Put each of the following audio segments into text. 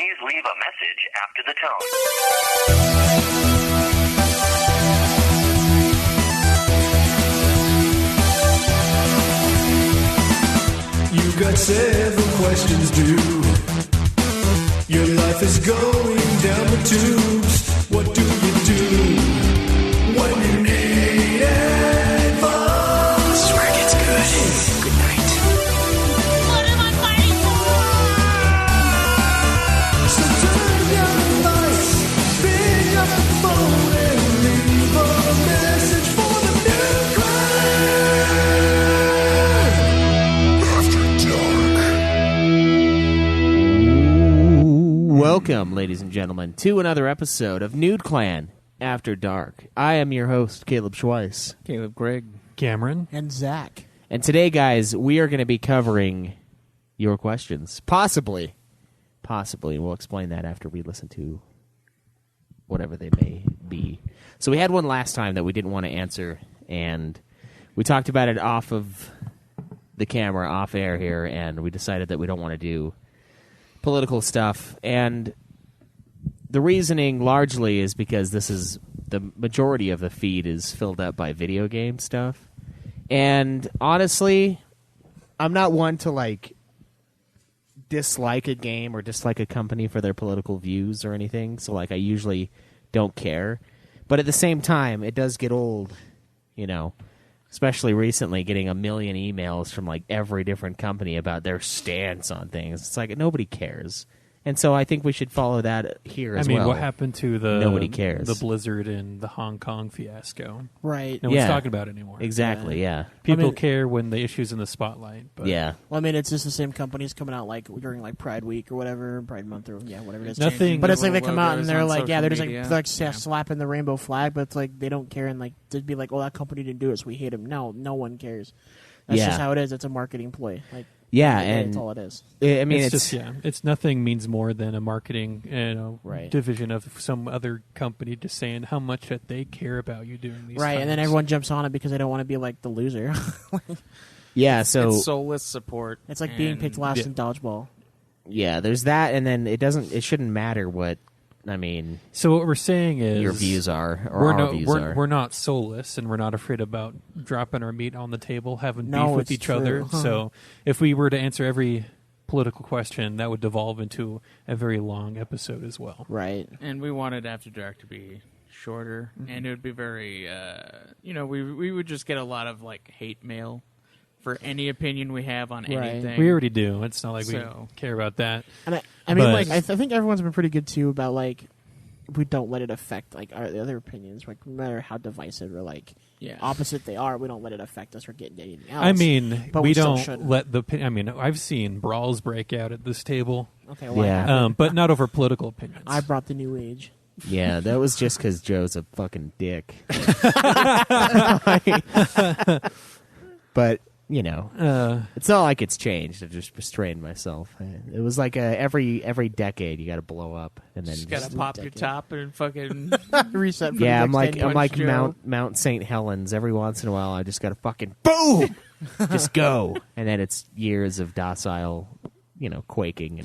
Please leave a message after the tone. You got several questions due. Your life is going down the tubes. What do you do when you need advice? This is where it gets good. Good night. What am I fighting for? So turn down the lights, pick up the phone and leave a message for the new Welcome, ladies and gentlemen, to another episode of Nude Clan After Dark. I am your host, Caleb Schweiss. Caleb Gregg. Cameron. And Zach. And today, guys, we are going to be covering your questions. Possibly. We'll explain that after we listen to whatever they may be. So we had one last time that we didn't want to answer, and we talked about it off of the camera, off air here, and we decided that we don't want to do political stuff. And the reasoning largely is because this is the majority of the feed is filled up by video game stuff. And honestly, I'm not one to dislike a game or dislike a company for their political views or anything. So I usually don't care. But at the same time, it does get old, especially recently, getting a million emails from every different company about their stance on things. It's nobody cares. And so I think we should follow that here as well. What happened to Nobody cares. the Blizzard and the Hong Kong fiasco? Right. No one's talking about it anymore. Exactly, yeah. People care when the issue's in the spotlight. But Yeah. Well, it's just the same companies coming out during Pride Week or whatever, Pride Month or whatever it is. Nothing. But it's they Little come out and logos they're on they're social media. just slapping the rainbow flag, but it's they don't care and they'd be oh, that company didn't do it, so we hate them. No one cares. That's Yeah. just how it is. It's a marketing ploy. Yeah, that's and all it is. it's nothing means more than a marketing Right. division of some other company just saying how much that they care about you doing these Right, and then times. everyone jumps on it because they don't want to be the loser. yeah, so It's soulless support. It's like being picked last Yeah. in dodgeball. yeah, there's that, and then it shouldn't matter what So what we're saying is your views are or our views are. we're not soulless, and we're not afraid about dropping our meat on the table, having No, beef with it's each true. other. So if we were to answer every political question, that would devolve into a very long episode as well. Right. And we wanted After Dark to be shorter, and it would be very, we would just get a lot of hate mail for any opinion we have on Right. anything. We already do. It's not like So- we care about that. And I But- I think everyone's been pretty good too about we don't let it affect the other opinions, no matter how divisive or Yeah. opposite they are. We don't let it affect us or get anything else. But we we still don't shouldn't. let the. I've seen brawls break out at this table, Okay, well, Yeah. but not over political opinions. I brought the new age. Yeah, that was just because Joe's a fucking dick. But it's not like it's changed. I've just restrained myself. It was every decade you got to blow up, and then Just gotta Just pop take your it. top and fucking. Reset. For yeah, the I'm next 10 like years. Mount St. Helens. Every once in a while, I just got to fucking boom, just go, and then it's years of docile, quaking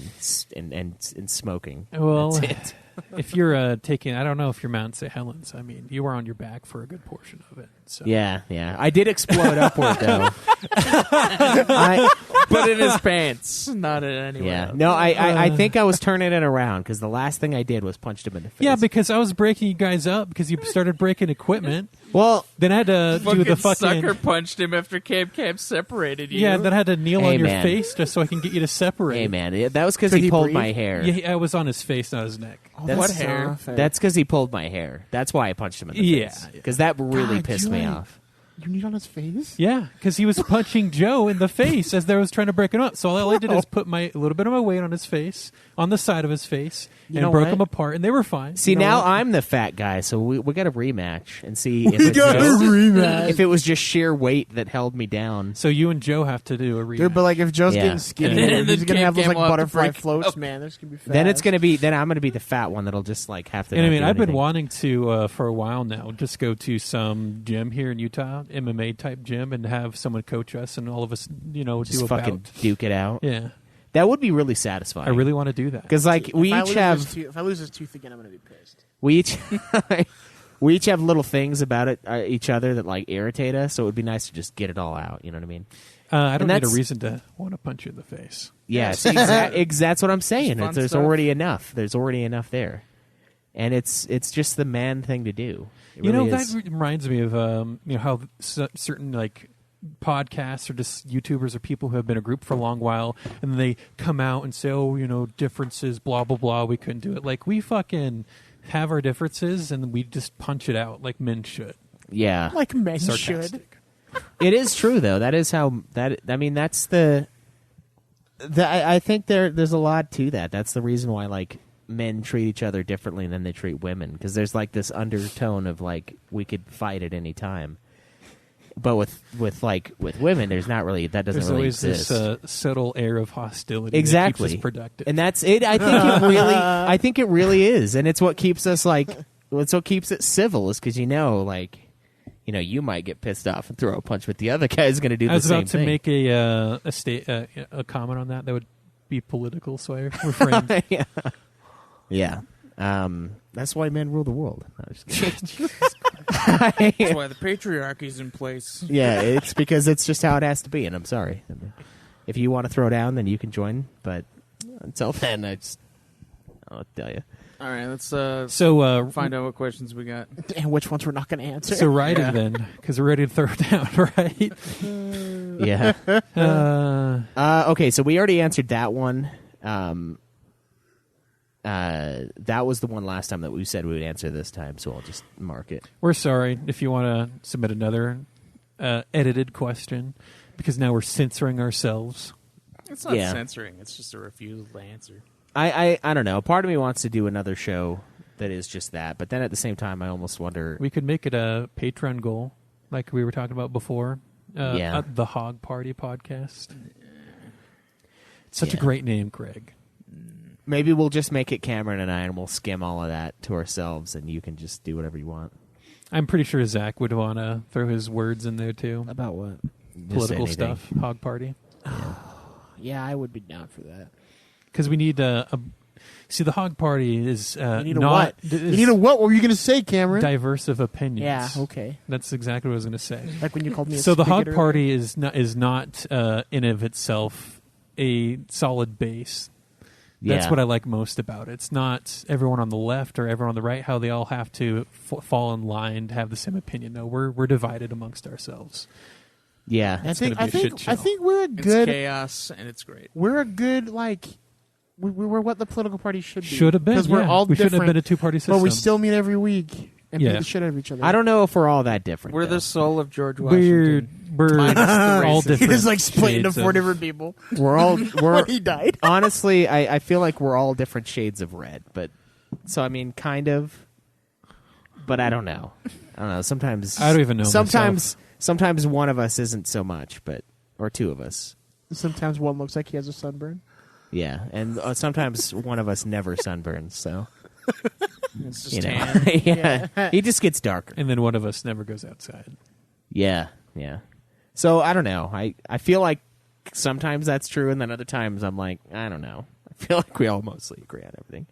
and smoking. Well, That's it. if you're taking, I don't know if you're Mount St. Helens. You were on your back for a good portion of it. So. Yeah. I did explode upward though. But in his pants, not in anywhere. Yeah. else. No, I think I was turning it around because the last thing I did was punched him in the face. Yeah, because I was breaking you guys up because you started breaking equipment. well, Then I had to do the fucking. sucker punched him after Cam separated you. Yeah, then I had to kneel Hey, on your man. face just so I can get you to separate. hey man, that was because Could he he pulled breathe? my hair. Yeah, I was on his face, not his neck. Oh, That's What that's hair? not fair. That's because he pulled my hair. That's why I punched him in the Yeah. face. Because that really God, pissed you me ain't- off. You need on his face. Yeah, because he was punching Joe in the face as they was trying to break him up. So all I did is put a little bit of my weight on his face, on the side of his face, You and know broke what? him apart, and they were fine. See, know now what? I'm the fat guy, so we got a rematch and see if if it was just sheer weight that held me down. So you and Joe have to do a rematch. Dude, but if Joe's Yeah. getting skinny, And and then he's gonna have those Cam will have to butterfly break floats, up. man. There's gonna be fast. Then I'm going to be the fat one that'll just have to. And not do I've been anything. wanting to for a while now just go to some gym here in Utah, MMA type gym, and have someone coach us, and all of us, just do a fucking bout. duke it out. Yeah, That would be really satisfying. I really want to do that. because like we each have If I lose this tooth again, I'm gonna be pissed. we each we each have little things about each other that like irritate us. So it would be nice to just get it all out. You know what I mean? I don't And need a that's- reason to want to punch you in the face. Yeah, see, that's what I'm saying. It's fun There's stuff. already enough. There's already enough there, and it's just the man thing to do. It You know, really that is. reminds me of how certain like podcasts or just YouTubers or people who have been a group for a long while, and they come out and say, "Oh, differences, blah blah blah. We couldn't do it." Like we fucking have our differences, and we just punch it out like men should. Yeah, Like men should. Sarcastic. it is true though. That is how that. I mean, that's I think there's a lot to that. That's the reason why like men treat each other differently than they treat women, because there's like this undertone of like we could fight at any time. But with women, there's not really that doesn't There's really always exist. this subtle air of hostility Exactly. that keeps us productive. And that's it. I think it really is, and it's what keeps us like. It's what keeps it civil, is because you might get pissed off and throw a punch, but the other guy is going to do I the was same about to thing. make a comment on that would be political, so I refrained. yeah. That's why men rule the world. No, I'm just kidding. That's why the patriarchy's in place. Yeah, it's because it's just how it has to be, and I'm sorry. I mean, if you want to throw down, then you can join. But until then, I'll tell you. All right, let's So find out what questions we got. And which ones we're not gonna answer. So writing then, because we're ready to throw it down, right? Yeah. Okay, so we already answered that one. That was the one last time that we said we would answer this time, so I'll just mark it. We're sorry if you want to submit another edited question, because now we're censoring ourselves. It's not Yeah. censoring. It's just a refusal to answer. I don't know. Part of me wants to do another show that is just that, but then at the same time, I almost wonder. We could make it a Patreon goal, like we were talking about before. Yeah. The Hog Party podcast. Such a Yeah. great name, Greg. Maybe we'll just make it Cameron and I, and we'll skim all of that to ourselves, and you can just do whatever you want. I'm pretty sure Zach would want to throw his words in there too. About what? Just Political anything. stuff, Hog Party. Yeah, I would be down for that. Because we need see, the Hog Party is You need a not what? You need a what? What were you going to say, Cameron? diverse of opinions. Yeah, okay. That's exactly what I was going to say. Like when you called me a So the Hog spigot Party is not in of itself a solid base. That's Yeah. what I like most about it. It's not everyone on the left or everyone on the right, how they all have to fall in line to have the same opinion. No, we're divided amongst ourselves. Yeah. I It's think gonna be a shit show. I think we're a It's good chaos, and it's great. we're a good like we're what the political party should be. Should have been. because we're yeah. all we shouldn't have different, been a two-party system. but we still meet every week and Yeah. beat the shit out of each other. I don't know if we're all that different. We're though. the soul of George we're Washington. we're all different. He was like split into shades 4 of- different people. We're all we're He died. honestly, I feel like we're all different shades of red, but so I mean, kind of, but I don't know. Sometimes I don't even know Sometimes one of us isn't so much, or two of us. Sometimes one looks like he has a sunburn. Yeah, and sometimes one of us never sunburns. So It's just you know, tan. yeah, he just gets darker. And then one of us never goes outside. Yeah. So I don't know. I feel like sometimes that's true, and then other times I'm like, I don't know. I feel like we all mostly agree on everything.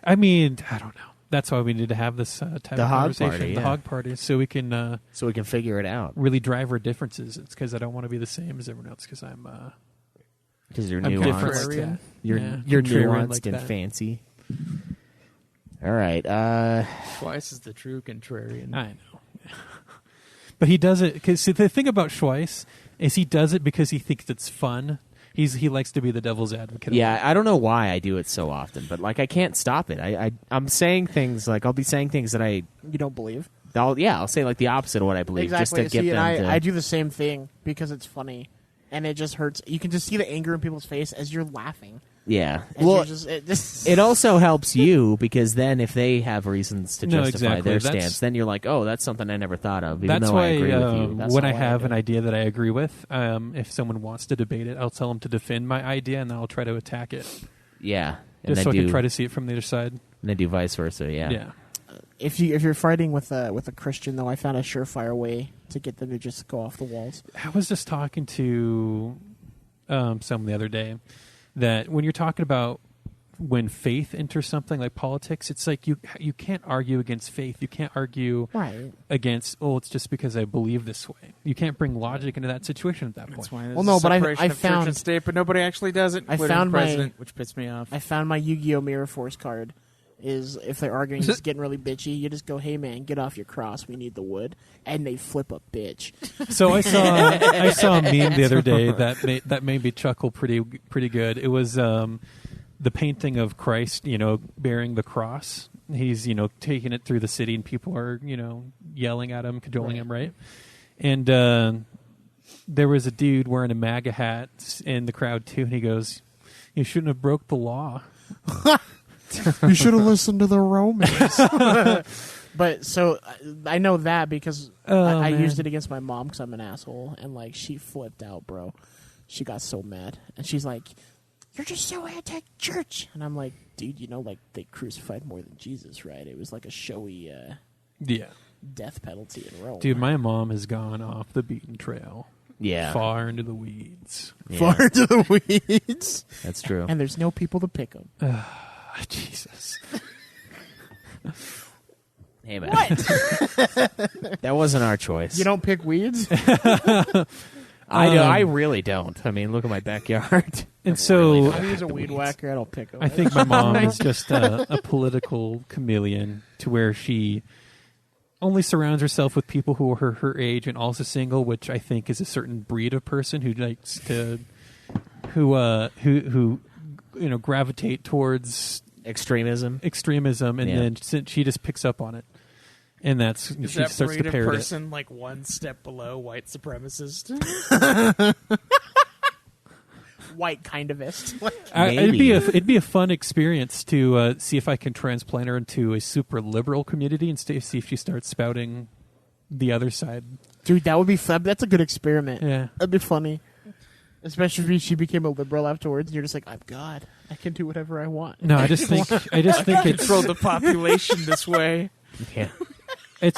I mean, I don't know. That's why we need to have this type The of Hog conversation, Party, the yeah. Hog Party, so we can So we can figure it out really drive our differences. It's because I don't want to be the same as everyone else. Because I'm because you're I'm nuanced. different like Contrarian. that. You're Yeah, you're contrarian nuanced like and that. fancy. All right. Schweiss is the true contrarian. I know, but he does it because the thing about Schweiss is he does it because he thinks it's fun. He likes to be the devil's advocate. Yeah, I don't know why I do it so often, but like I can't stop it. I'm saying things like I'll be saying things that You don't believe I'll say like the opposite of what I believe exactly. just to get See, them and to. I do the same thing because it's funny, and it just hurts. You can just see the anger in people's face as you're laughing. Yeah. As Well, you're just, it also helps you because then if they have reasons to No, justify exactly. their That's- stance, then you're like, oh, that's something I never thought of. Even That's though why I agree with you. That's when not I why have do an it. idea that I agree with, if someone wants to debate it, I'll tell them to defend my idea, and then I'll try to attack it, Yeah. And just then so I do, can try to see it from the other side. and then do vice versa, Yeah. if you're fighting with a Christian, though, I found a surefire way to get them to just go off the walls. I was just talking to someone the other day that when you're talking about when faith enters something like politics, it's like you can't argue against faith. You can't argue Right. against, it's just because I believe this way. You can't bring logic into that situation at that point. That's why there's Well, no, but I separation of church found- and state, but nobody actually does it. I including found the my- president, which pissed me off. I found my Yu-Gi-Oh! Mirror Force card. Is if they're arguing, just getting really bitchy, you just go, "Hey man, get off your cross. We need the wood," and they flip a bitch. So I saw a meme the other day that made me chuckle pretty good. It was the painting of Christ, bearing the cross. He's taking it through the city, and people are yelling at him, cajoling him, right? And there was a dude wearing a MAGA hat in the crowd too, and he goes, "You shouldn't have broke the law." You should have listened to the Romans. But so I know that because I man. used it against my mom because I'm an asshole, and like she flipped out, bro. She got so mad, and she's like, "You're just so anti-church," and I'm like, "Dude, like they crucified more than Jesus, right? It was like a showy Yeah. death penalty in Rome." Dude, my mom has gone off the beaten trail. Yeah. Far into the weeds. Yeah, far into the weeds, that's true. and there's no people to pick them. Jesus. Hey, man. That wasn't our choice. You don't pick weeds. I really don't. I mean, look at my backyard. And so I use a weed whacker. I don't pick them. I think my mom is just a political chameleon to where she only surrounds herself with people who are her age and also single, which I think is a certain breed of person who likes to who gravitate towards Extremism. extremism, and Yeah. then she just picks up on it, and that's Is she that starts breed to of parrot it. person like one step below white supremacist? white kindivist. It'd be a fun experience to see if I can transplant her into a super liberal community and see if she starts spouting the other side. Dude, that would be fun. That's a good experiment. Yeah. That'd be funny. Especially if she became a liberal afterwards, and you're just like, I'm God. I can do whatever I want. No, I just think it's Control the population this way. Yeah.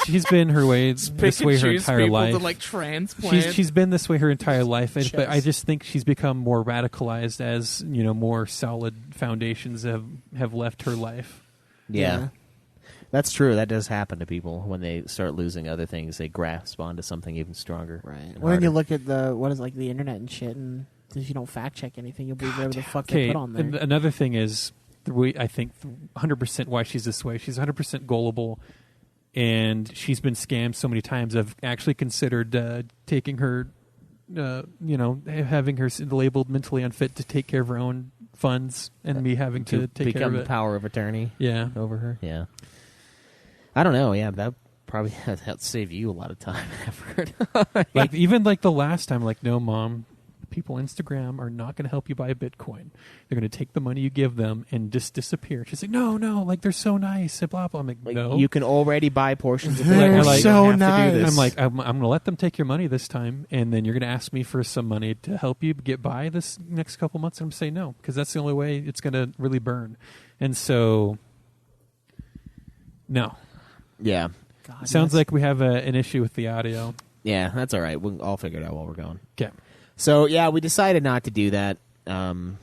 she's been her way Pick this way and her choose entire people life. to like transplant. She's been this way her entire life, but I Chess. just think she's become more radicalized as more solid foundations have left her life. Yeah. That's true. That does happen to people when they start losing other things. They grasp onto something even stronger. Right. and When you harder. look at the internet and shit, and if you don't fact check anything, you'll believe whatever the fuck they Okay, put on there. and another thing is, I think 100% why she's this way. She's 100% gullible, and she's been scammed so many times. I've actually considered taking her, having her labeled mentally unfit to take care of her own funds, and me having to take care become of the it. power of attorney Yeah. over her. Yeah. I don't know. Yeah, that probably helped save you a lot of time and effort. Like even like the last time, like, no, Mom, people on Instagram are not going to help you buy Bitcoin. They're going to take the money you give them and just disappear. She's like, no, like they're so nice. And blah blah. I'm like, Like, no. you can already buy portions of They're Bitcoin. like- You so don't have to do nice. this. I'm like, I'm going to let them take your money this time, and then you're going to ask me for some money to help you get by this next couple months. And I'm saying no, because that's the only way it's going to really burn. And so, no. Yeah. God, Sounds that's- like we have an issue with the audio. Yeah, that's all right. We'll all figure it out while we're going. Okay. So, yeah, we decided not to do that. We're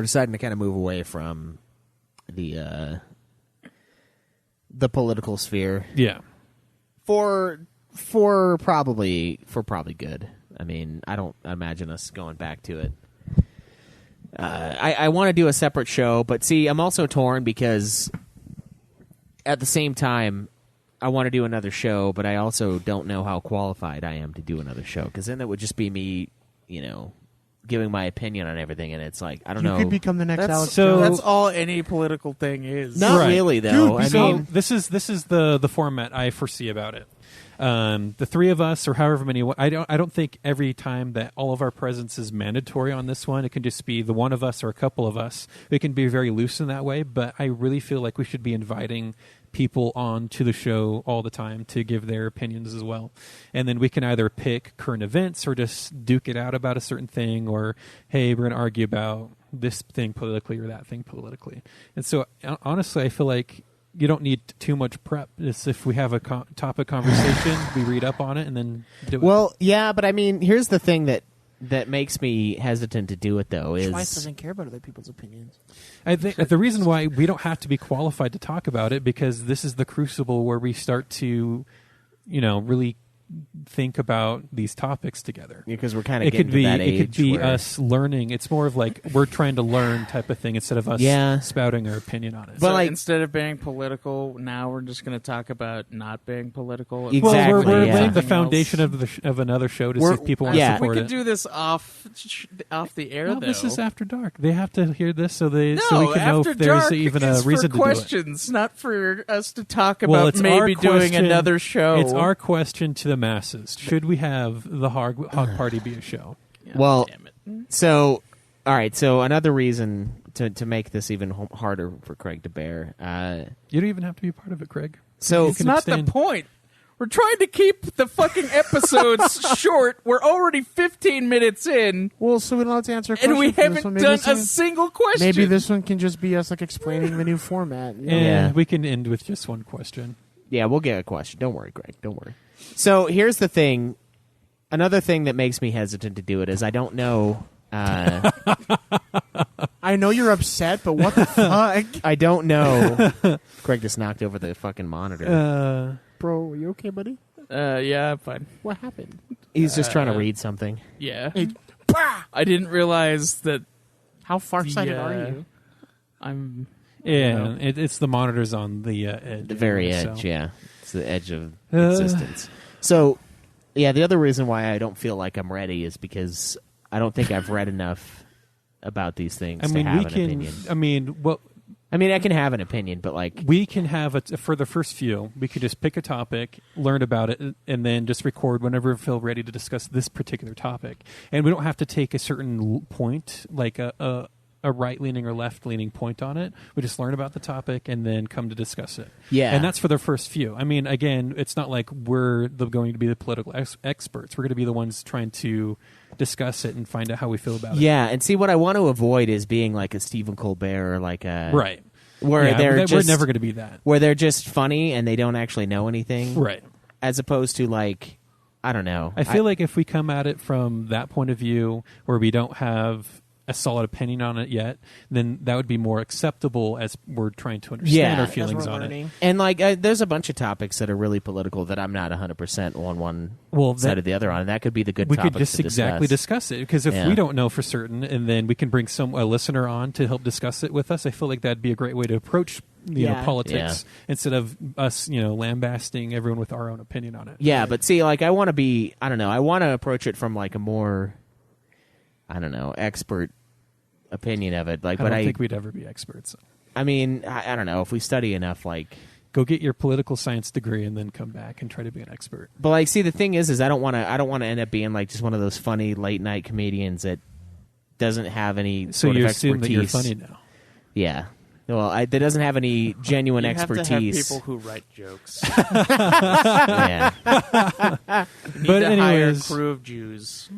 deciding to kind of move away from the political sphere Yeah. for probably good. I mean, I don't imagine us going back to it. I want to do a separate show, but see, I'm also torn because at the same time, I want to do another show, but I also don't know how qualified I am to do another show, because then that would just be me, giving my opinion on everything, and it's like, I don't You know. could become the next Alex so- Jones. That's all any political thing is. Not Right. really, though. I So mean, this is the format I foresee about it. The three of us, or however many, I don't think every time that all of our presence is mandatory on this one. It can just be the one of us or a couple of us. We can be very loose in that way, but I really feel like we should be inviting people on to the show all the time to give their opinions as well. And then we can either pick current events or just duke it out about a certain thing, or, hey, we're going to argue about this thing politically or that thing politically. And so honestly, I feel like you don't need too much prep. It's if we have a topic conversation, we read up on it and then do it. well, yeah, but I mean, here's the thing that that makes me hesitant to do it, though, Schweiss is doesn't care about other people's opinions. I think the reason why we don't have to be qualified to talk about it, because this is the crucible where we start to, really think about these topics together. because we're kind of It getting could be to that age it could be where, us learning. It's more of like we're trying to learn type of thing instead of us Yeah. spouting our opinion on it. But So like- instead of being political, now we're just going to talk about not being political. Exactly, well, we're yeah. laying the Something foundation else. of another show to We're- see if people want yeah. to We support could it. do this off the air, No, though. this is After Dark. They have to hear this so we No, can know After if there's Dark even is a reason for to do it. questions, not for us to talk Well, about it's maybe our doing question- another show. It's our question to the masses: should we have the Hog Party be a show? Yeah, Well, damn it. So, all right. So another reason to make this even harder for Craig to bear. You don't even have to be a part of it, Craig. So You It's can not abstain. the point. We're trying to keep the fucking episodes short. We're already 15 minutes in, Well, so we don't have to answer a question and we for this haven't one. Maybe done this a one- single question. Maybe this one can just be us like explaining the new format. you know? Yeah. We can end with just one question. yeah, we'll get a question. Don't worry, Greg. Don't worry. So here's the thing. Another thing that makes me hesitant to do it is I don't know. I know you're upset, but what the fuck? I don't know. Craig just knocked over the fucking monitor. Bro, are you okay, buddy? Yeah, fine. What happened? He's just trying to read something. Yeah. Hey, I didn't realize that how farsighted Yeah. are you? I'm. Yeah, it's the monitors on the edge. The very so. edge, yeah. It's the edge of Uh. existence. So, yeah, the other reason why I don't feel like I'm ready is because I don't think I've read enough about these things I mean, to have we an can. opinion. I mean, what I mean, I can have an opinion, but like, we can have for the first few, we could just pick a topic, learn about it, and then just record whenever we feel ready to discuss this particular topic. And we don't have to take a certain point, like a right-leaning or left-leaning point on it. We just learn about the topic and then come to discuss it. Yeah. And that's for the first few. I mean, again, it's not like we're going to be the political experts. We're going to be the ones trying to discuss it and find out how we feel about it. yeah, and see, what I want to avoid is being like a Stephen Colbert or like a Right. where Yeah, they're we're just never going to be that. where they're just funny and they don't actually know anything, Right. as opposed to like, I don't know. I feel like if we come at it from that point of view where we don't have a solid opinion on it yet, then that would be more acceptable as we're trying to understand Yeah. our As feelings we're on learning. it. And like, there's a bunch of topics that are really political that I'm not 100% on one Well, side that- or the other on. And that could be the good We topics could just to exactly discuss it, because if Yeah. we don't know for certain, and then we can bring a listener on to help discuss it with us, I feel like that'd be a great way to approach Yeah. politics instead of us lambasting everyone with our own opinion on it. Yeah, but see, like, I want to be, I don't know, I want to approach it from like a more, I don't know, expert opinion of it. Like, I but don't think we'd ever be experts. I mean, I don't know, if we study enough, like, Go get your political science degree and then come back and try to be an expert. but like, see, the thing is I don't want to end up being like just one of those funny late night comedians that doesn't have any So sort you of assume that you're expertise. funny now. Yeah. Well, that doesn't have any genuine You expertise. have to have people who write jokes. yeah. You need But to hire a anyways- crew of Jews.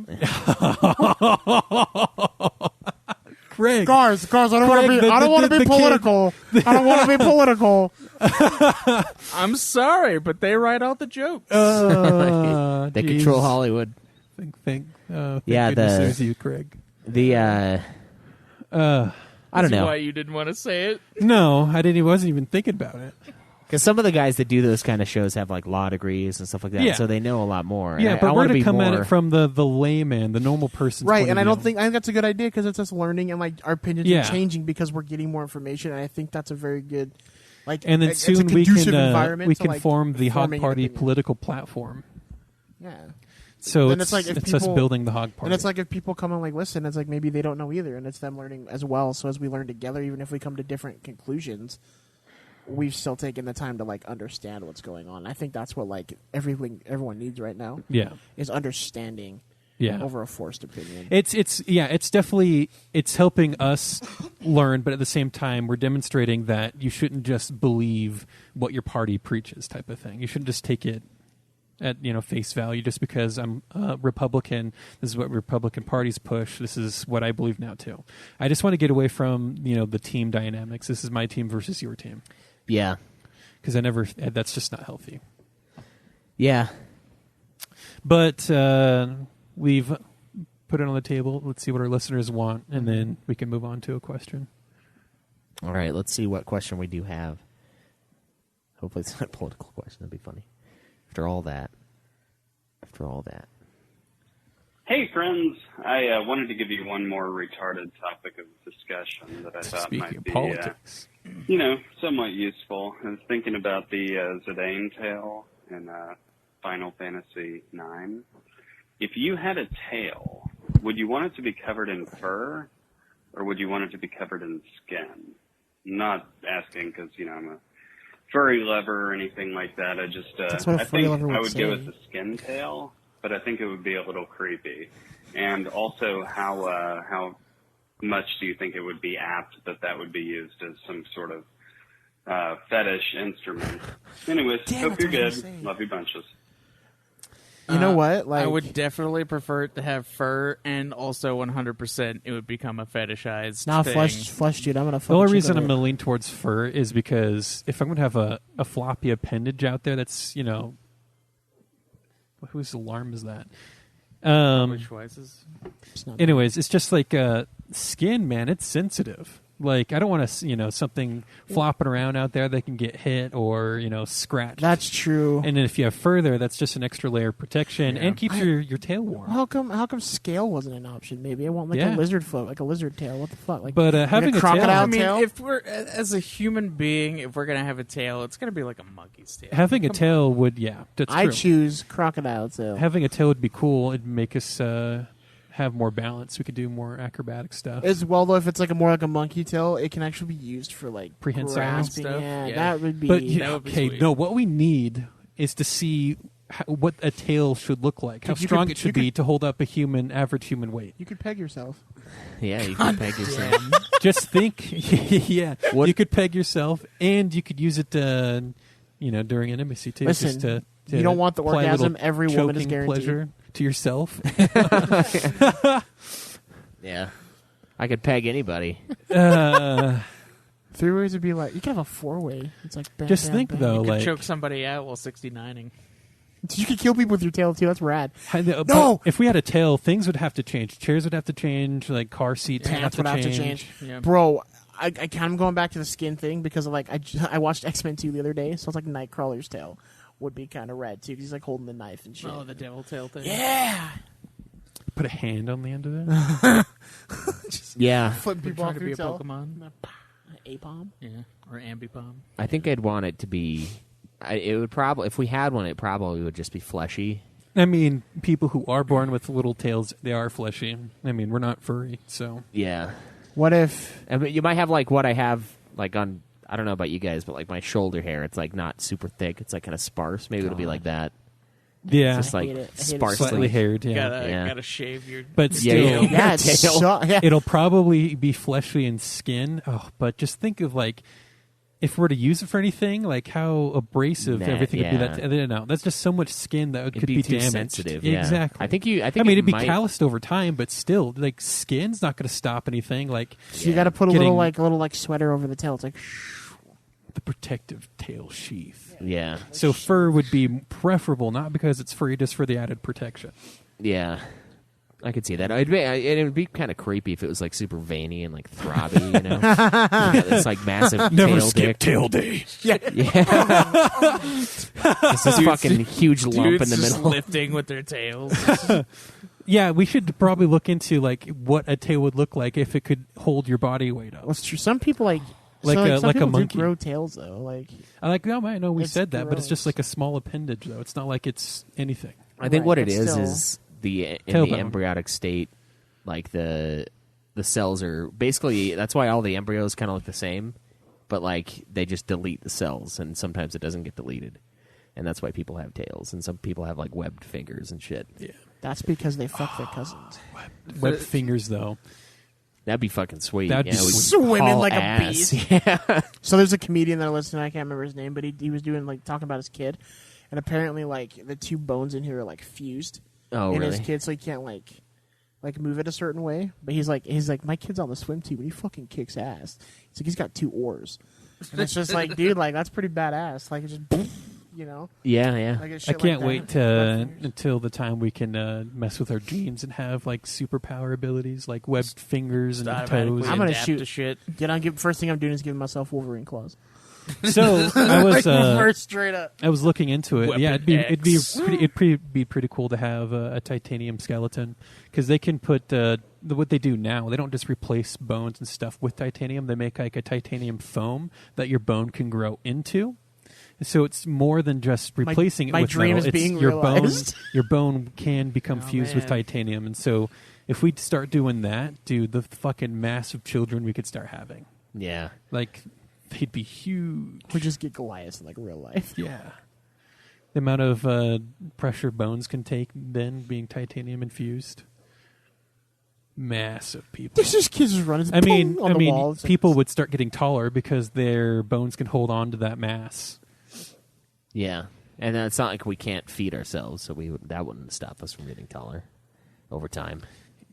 Craig, Guys, I don't want Craig, to be. the- I don't the- want to the be kid- political. I don't want to be political. I'm sorry, but they write all the jokes. They control Hollywood. Thank Yeah, goodness the- there's you, Craig. The I don't That's know, why you didn't want to say it. No, I didn't. Wasn't even thinking about it. because some of the guys that do those kind of shows have like law degrees and stuff like that, Yeah. so they know a lot more. And Yeah, I but we're want to going be to come at more- it from the layman, the normal person. Right, and I think that's a good idea because it's us learning and like our opinions Yeah. are changing because we're getting more information, and I think that's a very good. Like, And then it's soon a we conducive can environment we to, can like, form the Hog forming an Party opinion. political platform. Yeah. So Then it's, it's like if it's us people- building the Hog Party. And it's like if people come and like listen, it's like maybe they don't know either, and it's them learning as well. So as we learn together, even if we come to different conclusions, we've still taken the time to like understand what's going on. I think that's what like everyone needs right now yeah, is understanding yeah. over a forced opinion. It's definitely it's helping us learn, but at the same time, we're demonstrating that you shouldn't just believe what your party preaches, type of thing. You shouldn't just take it at face value just because I'm Republican. This is what Republican parties push. This is what I believe now too. I just want to get away from the team dynamics. This is my team versus your team, Yeah, because that's just not healthy. yeah. But we've put it on the table. Let's see what our listeners want, and then we can move on to a question. All right, let's see what question we do have. Hopefully it's not a political question. That'd be funny. After all that. Hey, friends. I wanted to give you one more retarded topic of discussion that I thought Speaking might of be, politics. somewhat useful. I was thinking about the Zidane tail in Final Fantasy IX. If you had a tail, would you want it to be covered in fur, or would you want it to be covered in skin? I'm not asking because, I'm a furry lover or anything like that. I just, That's what a I furry think lover would I would say. go with the skin tail, but I think it would be a little creepy. And also, how much do you think it would be apt that would be used as some sort of fetish instrument? Anyways, Damn, hope that's you're what I'm good. saying. Love you bunches. You know what? Like I would definitely prefer it to have fur, and also 100% it would become a fetishized Nah, thing. flesh, dude. I'm gonna. The only reason I'm going to lean towards fur is because if I'm going to have a floppy appendage out there, that's whose alarm is that? Which wise is Anyways, it's just like skin, man. It's sensitive. Like I don't want to, something flopping around out there that can get hit or scratched. That's true. And then if you have fur, that's just an extra layer of protection and keeps your tail warm. How come scale wasn't an option? Maybe I want a lizard foot, like a lizard tail. What the fuck? Like, But like having a tail- crocodile I mean, tail. if we're as a human being, if we're gonna have a tail, it's gonna be like a monkey's tail. Having a tail would, that's I true. choose crocodile tail. Having a tail would be cool. It'd make us have more balance. We could do more acrobatic stuff. As well, though, if it's like more like a monkey tail, it can actually be used for like Prehensile grasping. stuff? Yeah, Yeah. that would be. But that would be okay, sweet. no. What we need is to see what a tail should look like, how You strong could- it should you be to hold up a average human weight. you could peg yourself. Yeah, you can peg yourself. Just think, you could peg yourself, and you could use it, during intimacy too. Listen, just to you don't want the apply a little orgasm every woman is choking guaranteed. pleasure to yourself. Yeah. I could peg anybody. 3 ways would be like you could have a 4-way. It's like bam, Just bam, think bam. though, You could like choke somebody out while 69ing. You could kill people with your tail too. That's rad. but No! if we had a tail, things would have to change. Chairs would have to change. Like car seats would Pants have would to have to change. change. Yeah. Bro, I kind of going back to the skin thing because of, like I watched X-Men 2 the other day, so it's like Nightcrawler's tail would be kind of rad too because he's like holding the knife and shit. Oh, the devil tail thing. Yeah, Put a hand on the end of it. Yeah. flipping Would people try off to be your a tail. Pokemon. Apom. Yeah, or Ambipom. I think I'd want it to be. It would probably, if we had one, it probably would just be fleshy. I mean, people who are born with little tails, they are fleshy. I mean, we're not furry, so Yeah. What if? I mean, you might have like what I have like on. I don't know about you guys, but like my shoulder hair, it's like not super thick. It's like kind of sparse. Maybe it'll be like that. yeah, Just like hate it. I hate it. sparsely. slightly haired. Yeah, Gotta shave your. but still, Yeah, it's Tail. yeah. it'll probably be fleshy in skin. Oh, but just think of like if we're to use it for anything, like how abrasive Nah, everything would be. yeah. That no, that's just so much skin that It'd could be be too damaged. sensitive. Yeah. Exactly. I think I mean, it it'd be might- calloused over time, but still, like skin's not going to stop anything. Like So you got to put a Getting- little sweater over the tail. It's like the protective tail sheath. Yeah. So fur would be preferable, not because it's furry, just for the added protection. Yeah. I could see that. It would be kind of creepy if it was like super veiny and like throbby, you know? It's like massive tail dick. tail day. It's this fucking huge lump in Dudes the just middle. lifting with their tails. Yeah, we should probably look into like what a tail would look like if it could hold your body weight up. what's true. Some people like Like so, a- some like a people do monkey. grow tails though. Like I like. No, I know we It's said that, but it's just gross. like a small appendage, though. It's not like it's anything. I think Right, what it but is still. in the Tailbone. embryonic state, like the cells are basically, that's why all the embryos kind of look the same, but like they just delete the cells, and sometimes it doesn't get deleted, and that's why people have tails, and some people have like webbed fingers and shit. Yeah. that's because they fuck their cousins. Web fingers, though. That'd be fucking sweet. That'd be yeah, we'd sweet. Swimming haul like a ass. beast. Yeah. So there's a comedian that I listen to. I can't remember his name, but he was doing like talking about his kid, and apparently like the two bones in here are like fused Oh, in really? his kid, so he can't like move it a certain way. But he's like my kid's on the swim team, and he fucking kicks ass. He's like he's got 2 oars, and it's just like dude, like that's pretty badass. Like it just you know. Yeah. Like a I shit can't like wait that. until the time we can mess with our genes and have like superpower abilities, like webbed fingers and Automatically toes. I'm gonna adapt shoot. to shit. First thing I'm doing is giving myself Wolverine claws. So I was First, straight up. I was looking into it. Weapon Yeah, it'd be X. pretty cool to have a titanium skeleton because they can put what they do now. They don't just replace bones and stuff with titanium. They make like a titanium foam that your bone can grow into. So it's more than just replacing my it with dream metal. is being your realized. bone. Your bone can become Oh, fused with man. titanium, and so if we start doing that, dude, the fucking massive children we could start having, Yeah. like, they'd be huge. We just get Goliath in like real life. Yeah. The amount of pressure bones can take then being titanium infused. Massive people. There's just kids just running. I mean, on the wall. It's like- people would start getting taller because their bones can hold on to that mass. Yeah. And it's not like we can't feed ourselves, so that wouldn't stop us from getting taller over time.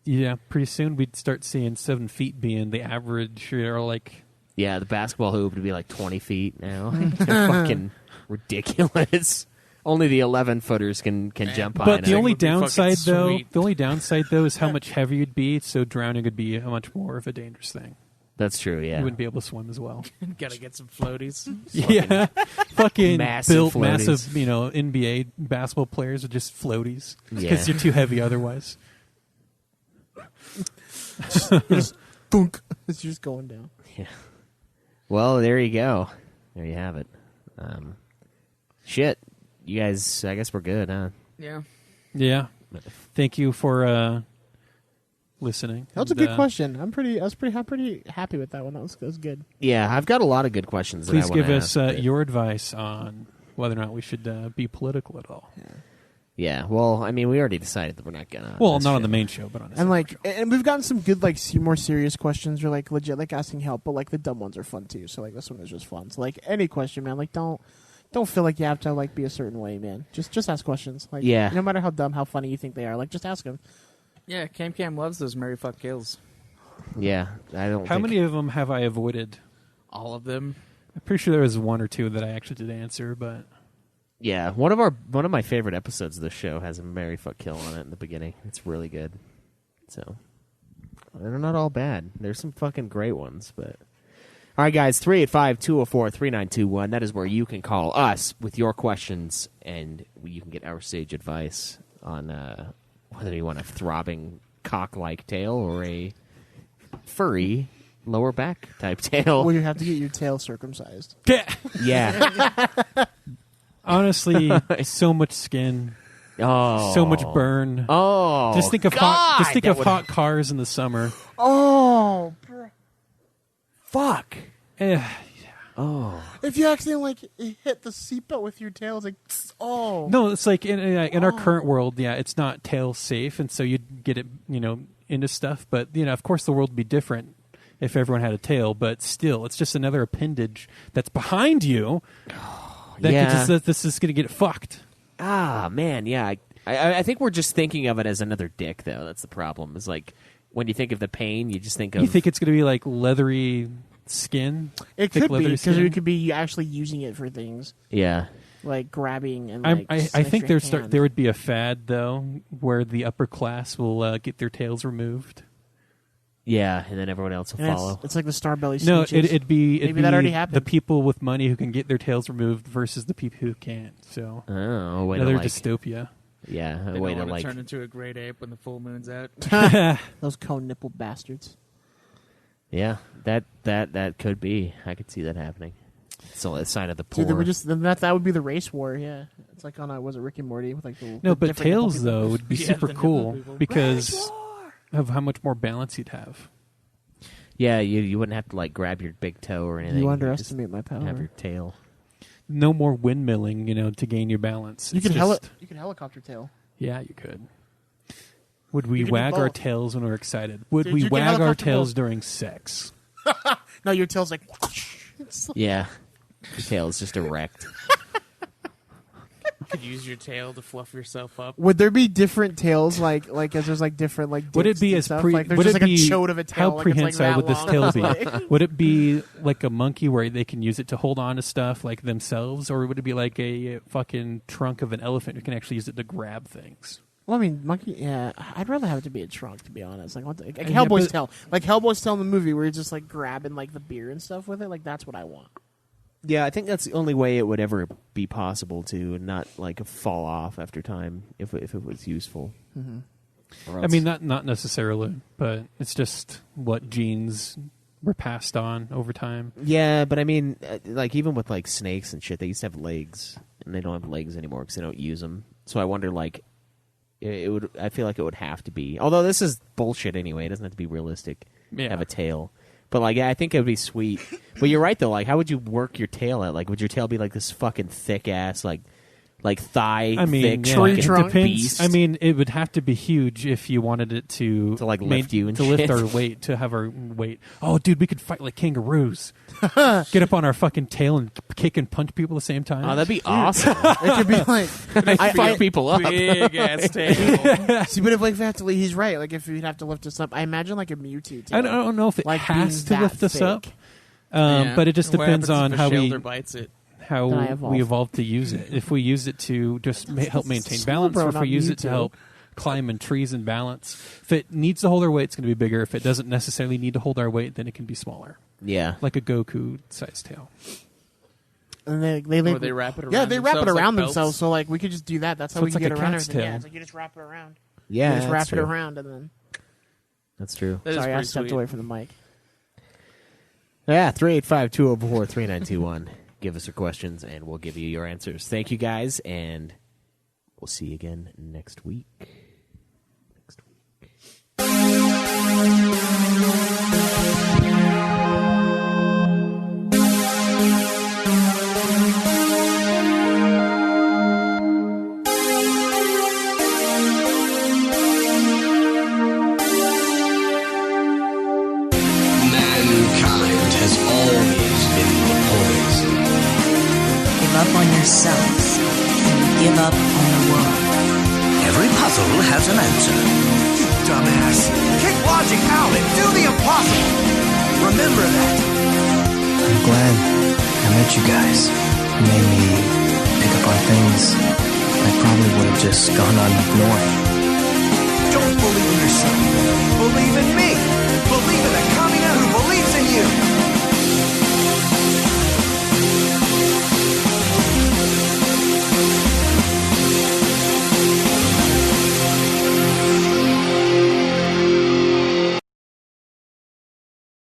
Yeah, pretty soon we'd start seeing 7 feet being the average, or like, Yeah, the basketball hoop would be like 20 feet now. Fucking ridiculous. Only the 11-footers can jump high but the enough. only would be fucking downside though is how much heavier you'd be, so drowning would be a much more of a dangerous thing. That's true, yeah. You wouldn't be able to swim as well. Gotta get some floaties. Yeah, fucking Massive built floaties. massive, NBA basketball players are just floaties because Yeah. you're too heavy otherwise. thunk. It's just going down. Yeah. Well, there you go. There you have it. Shit. You guys, I guess we're good, huh? Yeah. Yeah, thank you for listening. That was a And, good question. I was pretty happy with that one. That was good. Yeah, I've got a lot of good questions. Please that I wanna give us ask, but- your advice on whether or not we should be political at all. Yeah, well, I mean, we already decided that we're not gonna. Well, this not on the show. main show, but on this And like, and we've gotten some good like more serious questions or like legit like asking help, but like the dumb ones are fun too. So like this one is just fun. So like any question, man, like don't feel like you have to like be a certain way, man. Just ask questions. Like Yeah. no matter how dumb, how funny you think they are, like just ask them. Yeah, Cam loves those Mary Fuck Kills. Yeah, I don't. How think- many of them have I avoided? All of them. I'm pretty sure there was 1 or 2 that I actually did answer, but Yeah, one of my favorite episodes of the show has a Mary Fuck Kill on it in the beginning. It's really good. So they're not all bad. There's some fucking great ones, but all right, guys, 385-204-3921. That is where you can call us with your questions, and you can get our sage advice on whether you want a throbbing cock-like tail or a furry lower back type tail. Well, you have to get your tail circumcised. Yeah. honestly, so much skin, Oh. so much burn. Oh. Just think of God, that would- hot cars in the summer. Oh, bro. Fuck. Eh, Oh. If you accidentally like hit the seatbelt with your tail, it's like oh no, it's like in our current world, yeah, it's not tail safe, and so you'd get it, into stuff. But of course, the world would be different if everyone had a tail. But still, it's just another appendage that's behind you. That Yeah. this is going to get fucked. Ah, man, yeah. I think we're just thinking of it as another dick, though. That's the problem. Is like when you think of the pain, you just think of. You think it's going to be like leathery skin? it thick could be leathery because skin? we could be actually using it for things Yeah. like grabbing and I like. think there would be a fad though where the upper class will get their tails removed. Yeah, and then everyone else will follow. It's like the Starbelly. No, Stooges. it'd be Maybe that already happened. the people with money who can get their tails removed versus the people who can't. So Oh, a way to another like. dystopia. Yeah, a They way don't to want like. to turn into a great ape when the full moon's out. Those cone nipple bastards. Yeah, that could be. I could see that happening. So a sign of the poor. Dude, then that would be the race war. Yeah, it's like on was it Rick and Morty with like the No, the but different tails nipple people. though would be Yeah, super the nipple cool people. because of how much more balance you'd have. Yeah, you wouldn't have to like grab your big toe or anything. You You'd underestimate my just have your power. tail. No more windmilling, to gain your balance. You It's could just- you could helicopter tail. Yeah, you could. Would we You can do wag our both. tails when we're excited? Would Dude, we you can wag our helicopter tails both. during sex? No, your tail's like. It's like Yeah, your tail is just erect. could use your tail to fluff yourself up. Would there be different tails, like as there's like different like? Would it dicks be and as stuff? pre? Like there's would just it like be a chode of a tail? how like it's, like, prehensile that would this long? tail be? Like- Would it be like a monkey where they can use it to hold on to stuff like themselves, or would it be like a fucking trunk of an elephant who can actually use it to grab things? Well, I mean, monkey. Yeah, I'd rather have it to be a trunk, to be honest. Like Yeah, Hellboy's but- tail, like Hellboy's tail in the movie, where he's just like grabbing like the beer and stuff with it. Like that's what I want. Yeah, I think that's the only way it would ever be possible to not like fall off after time if it was useful. Or I else- mean, not necessarily, but it's just what genes were passed on over time. yeah, but I mean, like even with like snakes and shit, they used to have legs, and they don't have legs anymore because they don't use them. So I wonder, like, it would. I feel like it would have to be. Although this is bullshit anyway. It doesn't have to be realistic. Yeah. Have a tail. But like, yeah, I think it would be sweet. But you're right though. Like, how would you work your tail out? Like, would your tail be like this fucking thick ass like thigh I mean, thick yeah, tree it trunk depends. beast? I mean, it would have to be huge if you wanted it to like lift you and to lift shit. our weight, to have our weight. Oh, dude, we could fight like kangaroos. Get up on our fucking tail and kick and punch people at the same time. Oh, that'd be awesome. It could be like. I fight people up. Big ass tail. See, but if like he's right. Like if you'd have to lift us up, I imagine like a Mewtwo tail. I don't know if it Like has to being lift that us up, thick. Yeah. but it just What depends happens on if a how shoulder bites it. Then I evolve. we evolve to use it. If we use it to just help maintain Small balance, bro, or if not we use it to Mewtwo. help climb in trees and balance. If it needs to hold our weight, it's going to be bigger. If it doesn't necessarily need to hold our weight, then it can be smaller, Yeah. like a Goku-sized tail. And they Or they wrap it around Yeah, they wrap it themselves like around belts. themselves. So like we could just do that. That's how So we it's can like get a around cat's everything. Yeah, tail. it's like you just wrap it around. Yeah. You just that's wrap true. it around and then. That's true. That is Sorry, I pretty stepped sweet. away from the mic. Yeah, 385-204-3921. Give us your questions, and we'll give you your answers. Thank you, guys, and we'll see you again next week. Mankind has always been the poison. Give up on yourselves and give up on the world. Every puzzle has an answer. Dumbass. Kick logic out and do the impossible. Remember that. I'm glad I met you guys. You made me pick up on things I probably would have just gone on ignoring. Don't believe in yourself. Believe in me. Believe in the Kamina who believes in you.